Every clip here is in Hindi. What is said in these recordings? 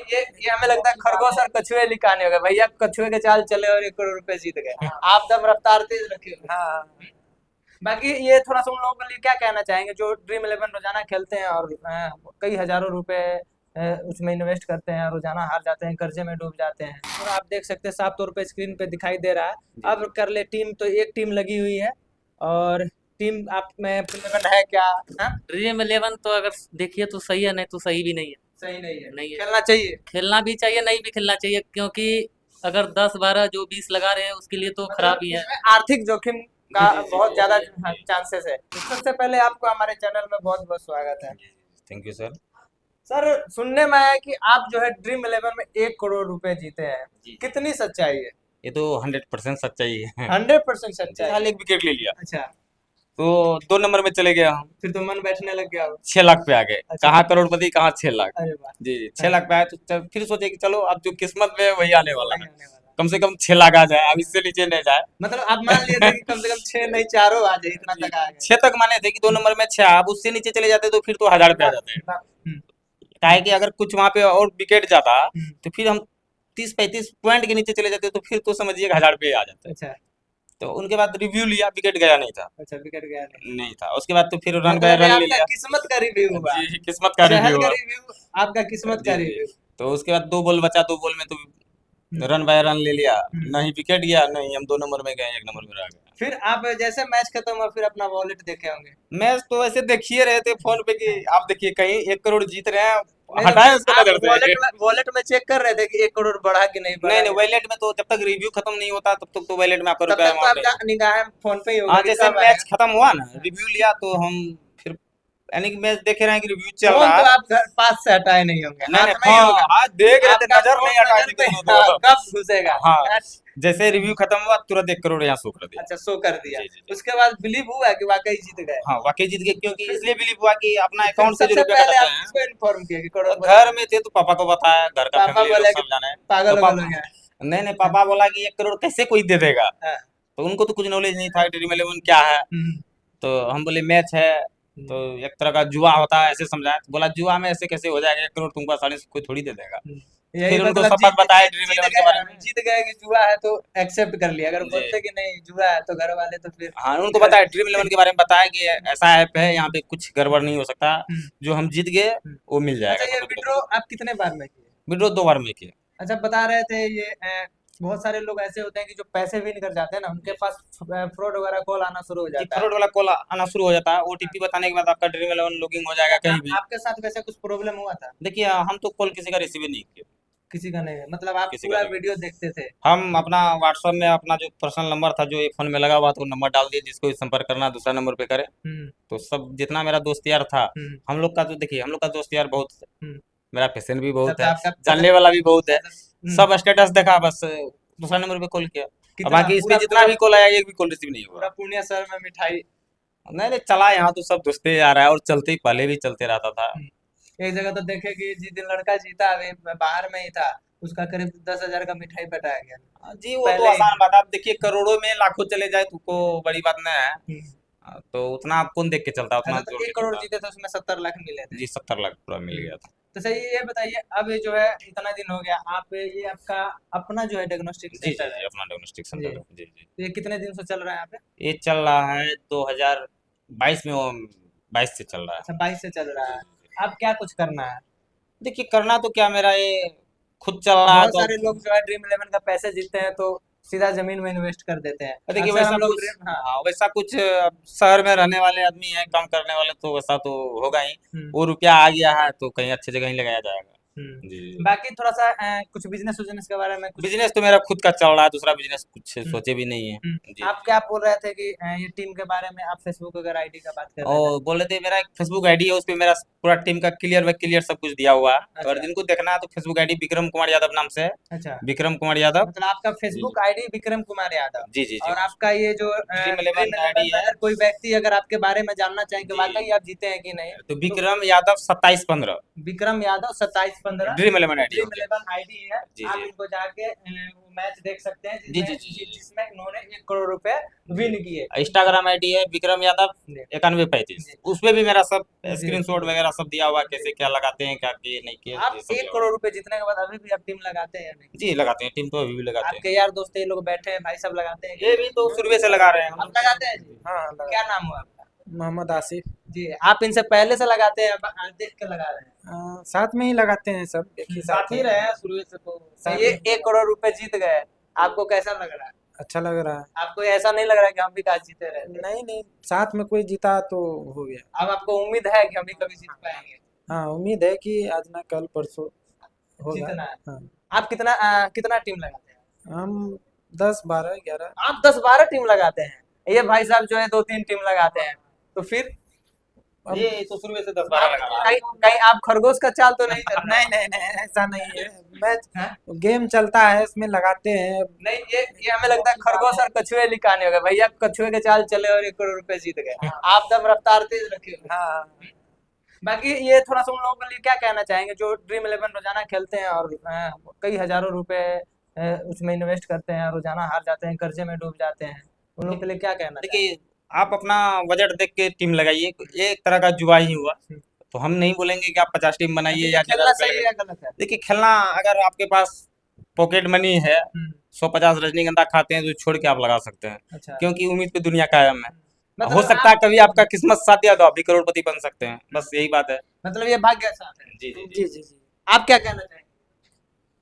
ये हमें लगता है खरगोश और कछुए की कहानी होगा। भैया कछुए के चाल चले और 1 करोड़ रुपए जीत गए। आप दम रफ्तार तेज रखे हुए। हाँ। बाकी ये थोड़ा सा उन लोगों के लिए क्या कहना चाहेंगे जो ड्रीम इलेवन रोजाना खेलते हैं और कई हजारों रुपए उसमें इन्वेस्ट करते हैं, रोजाना हार जाते हैं, कर्जे में डूब जाते हैं। और आप देख सकते हैं साफ तौर पे स्क्रीन पे दिखाई दे रहा है। अब कर ले टीम, तो एक टीम लगी हुई है और टीम आप में इलेवन है क्या? हाँ? ड्रीम 11 तो अगर देखिए तो सही है, नहीं तो सही भी नहीं है। सही नहीं है, नहीं है। खेलना चाहिए। खेलना भी चाहिए, नहीं भी खेलना चाहिए, क्योंकि अगर 10-12 जो 20 लगा रहे हैं उसके लिए तो खराब ही है। इसमें आर्थिक जोखिम का बहुत ज्यादा चांसेस है। सबसे पहले आपको हमारे चैनल में बहुत बहुत स्वागत है। Thank you sir. सर, सुनने में आया कि आप जो है ड्रीम इलेवन में 1 करोड़ रुपए जीते हैं, जी। कितनी सच्चाई है? ये तो 100% सच्चाई है। 100% सच्चाई। हाल एक विकेट ले लिया अच्छा, तो 2 नंबर में चले गए हम। फिर तो मन बैठने लग गया हो। 6 लाख पे आ गए। अच्छा। कहाँ करोड़पति, कहाँ 6 लाख। अरे वाह। जी जी 6 लाख पे आए तो फिर सोचे कि चलो अब जो किस्मत में है वही आने वाला है। आने वाला। कम से कम 6 लाख आ जाए, अब इससे नीचे नहीं जाए। मतलब आप मान लिए थे कि कम से कम 6 नहीं 4 आ जाए, इतना तक आ गए। 6 तक माने थे कि 2 नंबर में 6, अब उससे नीचे चले जाते तो फिर तो 1000 पे आ जाते। हम्म, काहे कि अगर कुछ वहां पे और विकेट जाता हम्म, तो फिर हम 30-35 पॉइंट के नीचे चले जाते तो फिर तो समझिए 1000 पे आ जाते। अच्छा तो उनके बाद रिव्यू लिया, विकेट गया नहीं था। अच्छा, विकेट गया नहीं। नहीं था। उसके बाद तो फिर रन बाय मतलब ये रन ले आपका लिया। किस्मत का रिव्यू हुआ। जी किस्मत का शहर रिव्यू का हुआ। रिव्यू, आपका किस्मत जी का जी रिव्यू। तो उसके बाद 2 बॉल बचा, 2 बॉल में तो रन बाय रन ले लिया। हम्म। नहीं विकेट गया, नहीं हम 2 नंबर में गए, 1 नंबर में रह गए। फिर आप जैसे मैच खत्म हुआ फिर अपना वॉलेट देखे होंगे। मैच तो ऐसे देखिए रहे थे फोन पे कि आप देखिए कहीं 1 करोड़ जीत रहे हैं, नहीं, हटाए तो उसको आप नजर से। वॉलेट में चेक कर रहे थे कि 1 करोड़ बढ़ा कि नहीं बढ़ा। नहीं नहीं वॉलेट में तो जब तक रिव्यू खत्म नहीं होता तब तक तो वॉलेट में आपका तब रुपया तक तो अमाउंट नहीं। आपका निगाह फोन पे ही होगा हाँ कि जैसे कब मैच आएगा। खत्म हुआ ना, रिव्यू लिया तो हम फिर यानी कि मैच देखे रहे हैं कि रिव्यू चल फोन रहा तो है। आप घर पास से हटाए नहीं होंगे, नहीं हाथ नहीं में ही होगा। हाँ देख रहे थे, आपका नजर फोन नहीं हटा नजर पे, थी हाँ, कब घुसेगा। हाँ जैसे रिव्यू खत्म हुआ तुरंत 1 करोड़ यहाँ शो कर दिया। अच्छा, शो कर दिया। जी, जी, जी। उसके बाद बिलीव हुआ कि वाकई जीत गए। हाँ वाकई जीत गए, क्योंकि इसलिए बिलीव हुआ कि अपना फिर अकाउंट से जो सबसे रुपया पहले कटाते आप हैं। किसको इन्फॉर्म किए कि करोड़ घर में थे तो पापा को बताया, घर का पापा फैमिली बोले लोग कि सब जाने। पागल तो वागल पापा हो गया। नहीं नहीं पापा बोला कि 1 करोड़ कैसे कोई दे देगा। हाँ, तो उनको तो कुछ नॉलेज नहीं था ड्रीम इलेवन क्या है। हम्म, तो हम बोले मैच है तो एक तरह का जुआ होता है, ऐसे समझाया। तो बोला जुआ में ऐसे कैसे हो जाएगा, 1 करोड़ तुमको आसानी से कोई थोड़ी दे देगा। यही फिर उनको मतलब सब बात बताया ड्रीम जीत इलेवन के बारे में। जीत गए कि जुआ है तो एक्सेप्ट कर लिया। अगर जी बोलते कि नहीं जुआ है तो घर वाले तो फिर हाँ उनको बताया, ड्रीम इलेवन के बारे में बताया कि ऐसा ऐप है, यहाँ पे कुछ गड़बड़ नहीं हो सकता, हम्म, जो हम जीत गए वो मिल अच्छा, जाएगा ये सब विड्रॉ लोग। आप कितने बार में किए? विड्रॉ 2 बार में किए। अच्छा, बता रहे थे ये बहुत सारे लोग ऐसे होते हैं कि जो पैसे विन कर जाते हैं ना, उनके पास फ्रॉड वगैरह कॉल आना शुरू हो जी जाता है। फ्रॉड वाला कॉल आना शुरू हो जाता है, ओटीपी बताने के बाद आपका ड्रीम इलेवन लॉगिन हो जाएगा कहीं भी। आपके साथ वैसे कुछ प्रॉब्लम हुआ था? देखिए हम तो कॉल किसी का रिसीव ही नहीं किए, किसी का नहीं है, मतलब आप किसी का पूरा नहीं। वीडियो देखते थे? हम अपना व्हाट्सएप में अपना जो पर्सनल नंबर था जो ये फोन में लगा हुआ था वो नंबर डाल दिए, जिसको भी संपर्क करना दूसरा नंबर पे करे। हम्म, तो सब जितना मेरा दोस्त यार था, हम्म, हम लोग का तो देखिए हम लोग का दोस्त यार बहुत है, हम्म। मेरा पेशेंट भी तब बहुत तो है, आपका जानने वाला भी बहुत है। हम्म, सब स्टेटस देखा, बस दूसरा नंबर पे कॉल किया। और कितना बाकी इस पे पूरा जितना भी कॉल आया एक भी कॉल रिसीव नहीं हुआ। पूरा पूर्णिया शहर में मिठाई। नहीं नहीं चला यहाँ तो सब दोस्ते आ रहा है, और चलते ही पहले भी चलते रहता था। एक जगह तो देखे कि जिस दिन लड़का जीता अभी बाहर में ही था, उसका करीब 10,000 का मिठाई बटाया गया। जी वो तो पहले ही आसान बात है, आप देखिए करोड़ों में लाखों चले जाए तो को बड़ी बात नहीं है। हम्म। तो उतना आप कौन देख के चलता है, उतना अच्छा, तो जोड़ के 1 करोड़ चलता जीते थे उसमें 70 लाख मिले है। थे। जी 70 लाख पूरा मिल गया था। तो सही, ये बताइए अब ये जो है इतना दिन हो गया, आप ये आपका अपना जो है डायग्नोस्टिक जी जी सेंटर जी है, अपना डायग्नोस्टिक जी, सेंटर है। जी जी तो ये कितने दिन से चल रहा है यहाँ पे? ये चल रहा है 2022 में, वो 22 से चल रहा है। अच्छा, 22 से चल रहा जी है। जी जी अब क्या कुछ करना है? देखिए करना तो क्या, मेरा ये खुद चल रहा है बहुत तो सारे लोग जो है ड्रीम इलेवन का पैसे जीतते हैं तो सीधा जमीन में इन्वेस्ट कर देते हैं। देखिए अक्सर वैसा हम लोग कुछ ड्रीम, हाँ, हाँ वैसा कुछ शहर में रहने वाले आदमी हैं, काम करने वाले, तो वैसा तो होगा ही। हम्म, वो रुपया आ गया है तो कहीं अच्छी जगह ही लगाया जाएगा। जी जी बाकी थोड़ा सा कुछ बिजनेस उजनेस के बारे में कुछ। बिजनेस तो मेरा खुद का चल रहा है, दूसरा बिजनेस कुछ हम्म, सोचे भी नहीं है। जी आप क्या बोल रहे थे कि ये टीम के बारे में आप फेसबुक वगैरह आईडी का बात कर रहे थे? और बोले थे मेरा एक फेसबुक आईडी है, उस पे मेरा पूरा टीम का क्लियर बाय क्लियर सब कुछ दिया हुआ है। अच्छा, और जिनको देखना है तो फेसबुक आईडी विक्रम कुमार यादव नाम से है, अच्छा, विक्रम कुमार यादव। मतलब आपका जी जी फेसबुक आईडी विक्रम कुमार यादव, जी जी जी और आपका ये जो ड्रीम ड्रीम 11 इलेवन आईडी में है। अगर कोई व्यक्ति अगर आपके बारे में जानना चाहे कि जी वाकई आप जीते हैं कि नहीं, तो तो Vikram Yadav 2715। Vikram Yadav 27 15 dream 11 ID dream 11 ID है। जी, आप जी। इनको जाके मैच देख सकते हैं जी, जी, जी, जी। जिसमें इन्होंने 1 करोड़ रुपए विन किए। इंस्टाग्राम आईडी है विक्रम यादव जी। 9135। जी। उस पे भी मेरा सब जी। स्क्रीनशॉट वगैरह सब दिया हुआ है, कैसे क्या लगाते हैं, क्या किए नहीं किए, आप ये सब 1 दिया हुआ करोड़ रुपए जीतने के बाद अभी भी आप टीम लगाते हैं या नहीं? है। जी लगाते हैं, टीम तो अभी भी लगाते हैं। आपके यार दोस्त ये लोग बैठे हैं भाई, सब लगाते हैं? ये भी तो शुरू से लगा रहे हैं हम आप लोग। लगाते हैं जी? हाँ लगा क्या नाम हुआ आपका? मोहम्मद आसिफ। जी, आप इनसे पहले से लगाते हैं अब देख के लगा रहे हैं? साथ में ही लगाते हैं, सब एक ही साथ ही रहे हैं शुरू से तो साथ ये में। 1 करोड़ रुपए जीत गए, आपको कैसा लग रहा है? अच्छा लग रहा है। आपको ऐसा नहीं लग रहा है कि हम भी काश जीते रहे? नहीं नहीं, साथ में कोई जीता तो हो गया। अब आपको उम्मीद है कि हम भी कभी जीत पाएंगे? हाँ उम्मीद है कि आज ना कल परसों होगा। जीतना है। हाँ आप कितना टीम लगाते हैं? हम 10 12 11। आप 10-12 टीम लगाते हैं? ये भाई साहब जो है 2-3 टीम लगाते हैं, तो फिर अब ये तो शुरू से 10-12 लगा रहा है। कहीं कहीं आप खरगोश का चाल तो नहीं चल रहा? नहीं नहीं नहीं, ऐसा नहीं है। मैच हाँ? गेम चलता है, इसमें लगाते हैं। नहीं, ये हमें लगता है खरगोश और कछुए की कहानी होगा। भैया कछुए के चाल चले और 1 करोड़ रुपए जीत गए, आप दम रफ्तार तेज रखे हुए। हाँ बाकी ये थोड़ा सा उन लोगों के लिए क्या कहना चाहेंगे जो ड्रीम 11 रोजाना खेलते हैं और कई हजारों रुपए उसमें इन्वेस्ट करते हैं, रोजाना हार जाते हैं, कर्जे में डूब जाते हैं, उन लोगों के लिए क्या कहना चाहेंगे? देखिए, आप अपना बजट देख के टीम लगाइए, ये एक तरह का जुआ ही हुआ। तो हम नहीं बोलेंगे कि आप 50 टीम बनाइए या खेलना सही है या गलत है? देखिए, खेलना अगर आपके पास पॉकेट मनी है, 150 रजनीगंधा खाते हैं तो छोड़ के आप लगा सकते हैं, अच्छा, क्योंकि उम्मीद पे दुनिया कायम है। मतलब हो सकता है कभी आपका किस्मत साथ दिया तो आप भी करोड़पति बन सकते हैं, बस यही बात है। मतलब ये भाग्य साथ है। जी जी जी जी जी। आप क्या कहना चाहेंगे?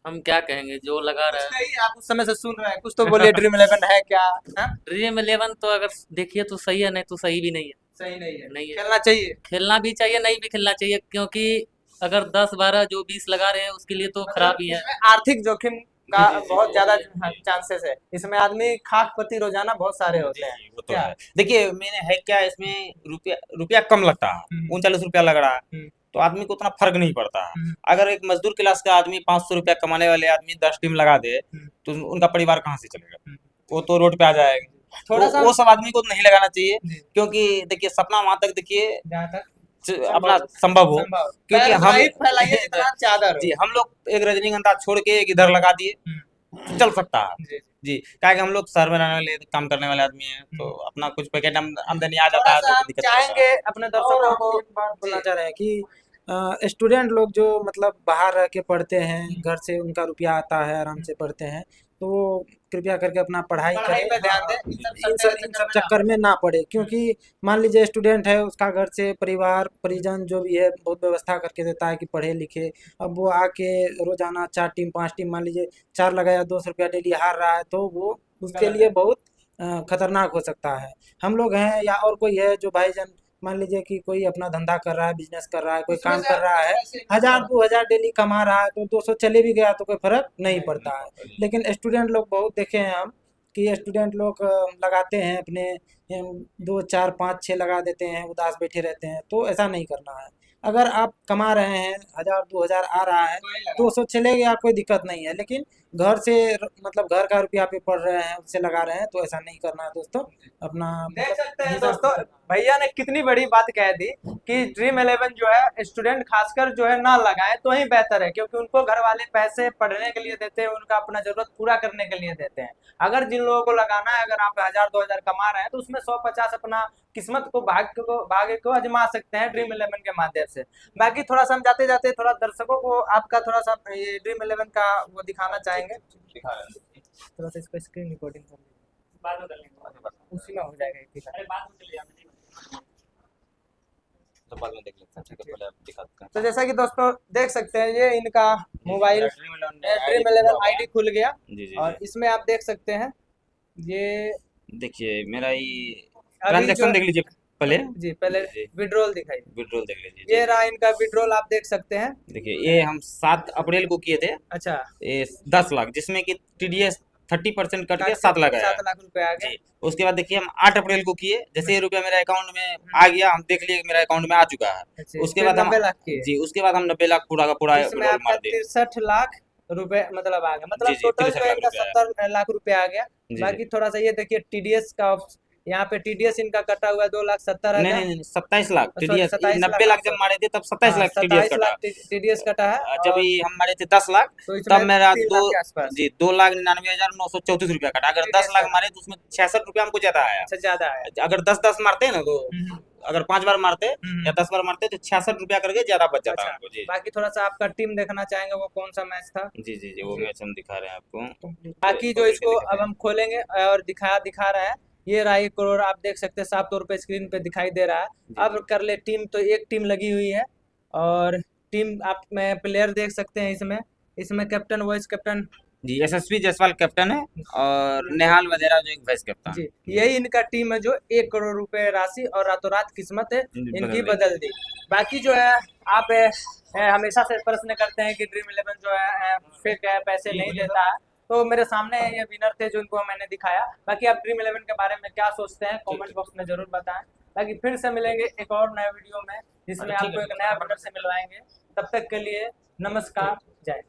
हम क्या कहेंगे, जो लगा रहा कुछ है। नहीं, आप उस समय से सुन रहे हैं, कुछ तो बोलिए। ड्रीम 11 है क्या? हाँ? ड्रीम 11 तो अगर देखिए तो सही है, नहीं तो सही भी नहीं है। सही नहीं है, नहीं है। खेलना चाहिए। खेलना भी चाहिए, नहीं भी खेलना चाहिए, क्योंकि अगर 10-12 जो 20 लगा रहे हैं उसके लिए तो खराब ही है। इसमें आर्थिक जोखिम का जी, जी, बहुत जी, ज्यादा जी। चांसेस है। इसमें आदमी खाकपति रोजाना बहुत सारे होते हैं। वो तो क्या? है। देखिए, मैंने है क्या, इसमें रुपया रुपया कम लगता है, 39 रुपया लग रहा है, तो आदमी को उतना फर्क नहीं पड़ता है। अगर एक मजदूर क्लास का आदमी 500 रुपया कमाने वाले आदमी 10 टीम लगा दे, तो उनका परिवार कहाँ से चलेगा? वो तो रोड पे आ जाएगा। थोड़ा सा वो सब आदमी को नहीं लगाना चाहिए, जी। क्योंकि देखिए, सपना वहां तक देखिए जहाँ तक अपना संभव हो, संभव, क्योंकि पैर हम नहीं फैलाइए जितना चादर हो। जी, हम लोग एक रजनीगंधा छोड़ के एक इधर लगा दिए, तो चल सकता है। जी, जी। जी, क्या है कि हम लोग शहर में रहने वाले काम करने वाले आदमी हैं, तो अपना कुछ पैकेट आमदनी आ जाता थोड़ा है सा तो हम दिक्कत नहीं होता है। चाहेंगे अपने और दर्शकों हम को एक बात बोलना चाह रहे हैं कि स्टूडेंट लोग जो मतलब बाहर रह के पढ़ते हैं, घर से उनका रुपया आता है, आराम से पढ़ते हैं, तो वो कृपया करके अपना पढ़ाई पढ़ाई करें। पे ध्यान दें, इन सब इन सब चक्कर में ना पड़े, क्योंकि मान लीजिए स्टूडेंट है, उसका घर से परिवार परिजन जो भी है बहुत व्यवस्था करके देता है कि पढ़े लिखे। अब वो आके रोजाना 4 टीम 5 टीम, मान लीजिए 4 लगाया 200 रुपया डेली हार रहा है, तो वो उसके लिए बहुत खतरनाक हो सकता है। हम लोग हैं या और कोई है जो भाईजान, मान लीजिए कि कोई अपना धंधा कर रहा है, बिजनेस कर रहा है, कोई काम कर रहा है, 1000-2000 डेली कमा रहा है, तो 200 चले भी गया तो कोई फर्क नहीं पड़ता है। लेकिन स्टूडेंट लोग बहुत देखे हैं हम कि स्टूडेंट लोग लगाते हैं अपने 2 4 5 6 लगा देते हैं, उदास बैठे रहते हैं, तो ऐसा नहीं करना है। अगर आप कमा रहे हैं 1000-2000 आ रहा है, 200 चले गया कोई दिक्कत नहीं है, लेकिन घर से मतलब घर का रुपया पे पढ़ रहे हैं, उससे लगा रहे हैं, तो ऐसा नहीं करना है दोस्तों। अपना देख सकते हैं हिसाब दोस्तों, से भैया ने कितनी बड़ी बात कह दी कि ड्रीम 11 जो है स्टूडेंट खासकर जो है ना लगाए तो ही बेहतर है, क्योंकि उनको घर वाले पैसे पढ़ने के लिए देते हैं, उनका अपना जरूरत पूरा करने के लिए देते हैं। अगर जिन लोगों को लगाना है, अगर आप 1000-2000 कमा रहे हैं, तो उसमें 150 अपना किस्मत को भाग्य को आजमा सकते हैं ड्रीम 11 के माध्यम से। बाकी थोड़ा सा हम जाते जाते थोड़ा दर्शकों को आपका थोड़ा सा ये ड्रीम 11 का वो दिखाना चाहेंगे। थोड़ा सा इसको स्क्रीन रिकॉर्डिंग कर लीजिए, बाद में कर लेंगे। उसी में हो जाएगा एक ही बार। अरे बाद में चले जाना। तो बाद में देख लेते हैं, ठीक है, पहले आप दिखा देते हैं। तो जैसा कि दोस्तों देख सकते हैं, ये इनका मोबाइल ड्रीम 11 आईडी खुल गया, जी जी और इसमें आप देख सकते हैं ये देखिए, मेरा ये अभी ट्रांजैक्शन जो देख लीजिए पहले। जी पहले जी। विड्रॉल दिखाइए। विड्रॉल देख लीजिए। ये रहा इनका विड्रॉल, आप देख सकते हैं। देखिए, ये हम 7 अप्रैल को किए थे, अच्छा, ये 10 लाख, जिसमें कि TDS 30% कट के 7 लाख आया। 7 लाख रुपए आ गए। जी, उसके बाद देखिए हम 8 अप्रैल को किए, जैसे ये रुपया मेरा अकाउंट में आ गया, हम देख लिए मेरा अकाउंट में आ चुका है। अच्छा, उसके फिर बाद हम 90 लाख की जी, उसके बाद हम 90 लाख पूरा का पूरा इसमें विड्रॉल आपका मार दिए। 63 लाख रुपए मतलब आ गया, मतलब जी, जी, टोटल 63 जो है लाख इनका रुपए आया। 70 लाख रुपए आ गया। जी, बाकी थोड़ा सा ये देखिए TDS का यहाँ पे TDS इनका कटा हुआ है 2,70,000। नहीं नहीं नहीं 27 लाख sorry, टीडीएस, 27 लाख, 90 लाख जब मारे थे तब 27 लाख टीडीएस 27 कटा। लाख TDS कटा है। जब और ये हम मारे थे 10 लाख तो इसमें तब मेरा 3 दो लाख के आसपास जी 2,99,934 रुपया कटा। अगर 10 लाख मारे तो उसमें 66 रुपया हमको ज्यादा आया। से ज्यादा है। अगर 10-10 मारते हैं ना तो अगर 5 बार मारते या 10 बार मारते तो 66 रुपया करके ज्यादा बच जाता अच्छा, हमको। जी बाकी थोड़ा सा आपका टीम देखना चाहेंगे, वो कौन सा मैच था? जी जी जी वो मैच हम दिखा रहे हैं आपको। बाकी जो इसको अब हम खोलेंगे और दिखा रहे हैं, ये रहा 1 करोड़, आप देख सकते हैं साफ तौर पे स्क्रीन पे दिखाई दे रहा है। अब कर ले टीम, तो एक टीम लगी हुई है और टीम आप में प्लेयर देख सकते हैं इसमें कैप्टन वाइस कैप्टन जी SSV जायसवाल कैप्टन है और नेहाल वगैरह जो एक वाइस कैप्टन। जी, यही इनका टीम है जो 1 करोड़ रुपए राशि और रातों रात किस्मत है इनकी बदल दी। बाकी जो है आप हमेशा से प्रश्न करते हैं कि ड्रीम 11 जो है फेक है, पैसे नहीं देता है, तो मेरे सामने ये विनर थे जो इनको मैंने दिखाया। बाकी आप ड्रीम 11 के बारे में क्या सोचते हैं कमेंट बॉक्स में जरूर बताएं। बाकी फिर से मिलेंगे एक और नए वीडियो में जिसमें आपको एक नया विनर से मिलवाएंगे। तब तक के लिए नमस्कार, जय।